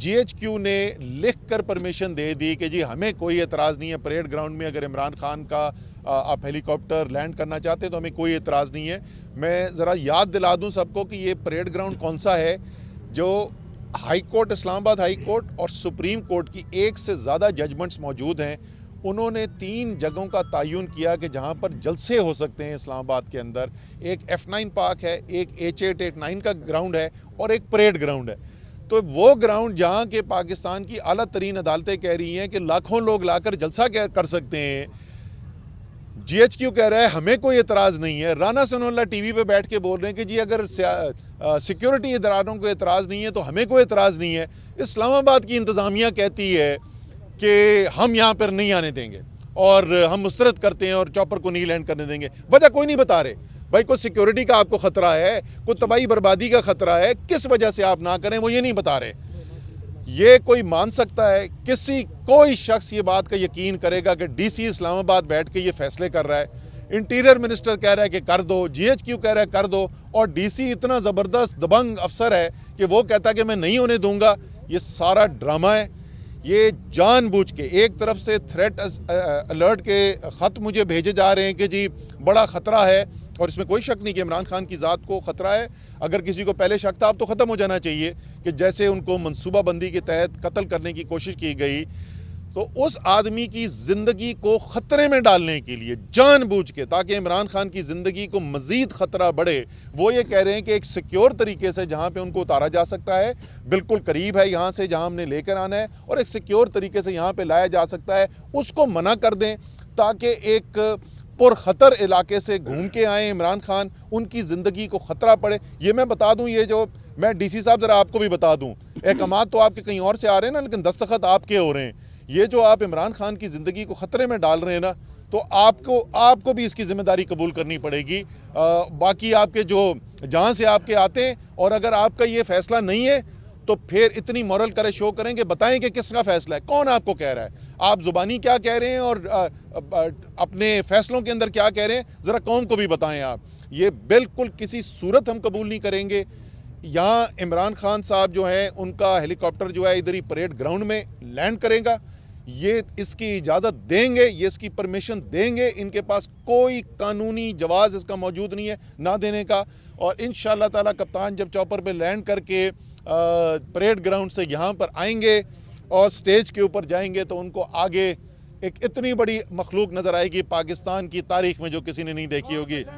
GHQ ने लिख कर परमिशन दे दी कि जी हमें कोई एतराज़ नहीं है, परेड ग्राउंड में अगर इमरान खान का आप हेलीकॉप्टर लैंड करना चाहते हैं तो हमें कोई एतराज़ नहीं है। मैं ज़रा याद दिला दूं सबको कि ये परेड ग्राउंड कौन सा है, जो high court, Islamabad high court और सुप्रीम कोर्ट की एक से ज़्यादा जजमेंट्स मौजूद हैं। उन्होंने 3 जगहों का तयन किया कि जहां पर जलसे हो सकते हैं इस्लामाबाद के अंदर। एक F9 पार्क है, एक H8, H9 का ग्राउंड है और एक परेड ग्राउंड है। तो वो ग्राउंड जहां के पाकिस्तान की आला तरीन अदालतें कह रही हैं कि लाखों लोग लाकर जलसा कर सकते हैं, GHQ कह रहा है हमें कोई एतराज़ नहीं है। राना सनाउल्लाह टीवी पे बैठ के बोल रहे हैं कि जी अगर सिक्योरिटी इदारों को एतराज़ नहीं है तो हमें कोई एतराज़ नहीं है। इस्लामाबाद की इंतज़ामिया कहती है कि हम यहाँ पर नहीं आने देंगे और हम मुस्तरद करते हैं और चॉपर को नहीं लैंड करने देंगे। वजह कोई नहीं बता रहे। भाई कोई सिक्योरिटी का आपको ख़तरा है, कोई तबाही बर्बादी का ख़तरा है, किस वजह से आप ना करें वो ये नहीं बता रहे। ये कोई मान सकता है? कोई शख्स ये बात का यकीन करेगा कि DC इस्लामाबाद बैठ के ये फैसले कर रहा है? इंटीरियर मिनिस्टर कह रहा है कि कर दो, GHQ कह रहा है कर दो, और DC इतना ज़बरदस्त दबंग अफसर है कि वो कहता है कि मैं नहीं होने दूंगा। ये सारा ड्रामा है। ये जानबूझ के एक तरफ से थ्रेट अलर्ट के ख़त मुझे भेजे जा रहे हैं कि जी बड़ा ख़तरा है, और इसमें कोई शक नहीं कि इमरान खान की ज़ात को ख़तरा है। अगर किसी को पहले शक था अब तो ख़त्म हो जाना चाहिए कि जैसे उनको मनसूबाबंदी के तहत कत्ल करने की कोशिश की गई, तो उस आदमी की ज़िंदगी को ख़तरे में डालने के लिए जानबूझ के, ताकि इमरान खान की ज़िंदगी को मज़ीद ख़तरा बढ़े, वो ये कह रहे हैं कि एक सिक्योर तरीके से जहाँ पे उनको उतारा जा सकता है, बिल्कुल करीब है यहाँ से जहाँ हमने लेकर आना है, और एक सिक्योर तरीके से यहाँ पे लाया जा सकता है, उसको मना कर दें ताकि एक पुरखतर इलाके से घूम के आए इमरान खान, उनकी ज़िंदगी को ख़तरा पड़े। ये मैं बता दूँ, ये जो मैं DC साहब ज़रा आपको भी बता दूँ, अहकामात तो आपके कहीं और से आ रहे हैं ना, लेकिन दस्तखत आपके हो रहे हैं। ये जो आप इमरान खान की ज़िंदगी को ख़तरे में डाल रहे हैं ना, तो आपको भी इसकी ज़िम्मेदारी कबूल करनी पड़ेगी। बाकी आपके जो जहाँ से आपके आते हैं, और अगर आपका ये फ़ैसला नहीं है तो फिर इतनी मॉरल करे शो करें कि बताएं कि किसका फ़ैसला है, कौन आपको कह रहा है, आप ज़ुबानी क्या कह रहे हैं और अपने फ़ैसलों के अंदर क्या कह रहे हैं, ज़रा कौम को भी बताएं आप। ये बिल्कुल किसी सूरत हम कबूल नहीं करेंगे। यहाँ इमरान खान साहब जो हैं, उनका हेलीकॉप्टर जो है इधर ही परेड ग्राउंड में लैंड करेगा, ये इसकी इजाज़त देंगे, ये इसकी परमिशन देंगे। इनके पास कोई कानूनी जवाज़ इसका मौजूद नहीं है ना देने का। और इंशाअल्लाह ताला कप्तान जब चॉपर पे लैंड करके परेड ग्राउंड से यहाँ पर आएंगे और स्टेज के ऊपर जाएंगे, तो उनको आगे एक इतनी बड़ी मखलूक नज़र आएगी पाकिस्तान की तारीख में जो किसी ने नहीं देखी होगी।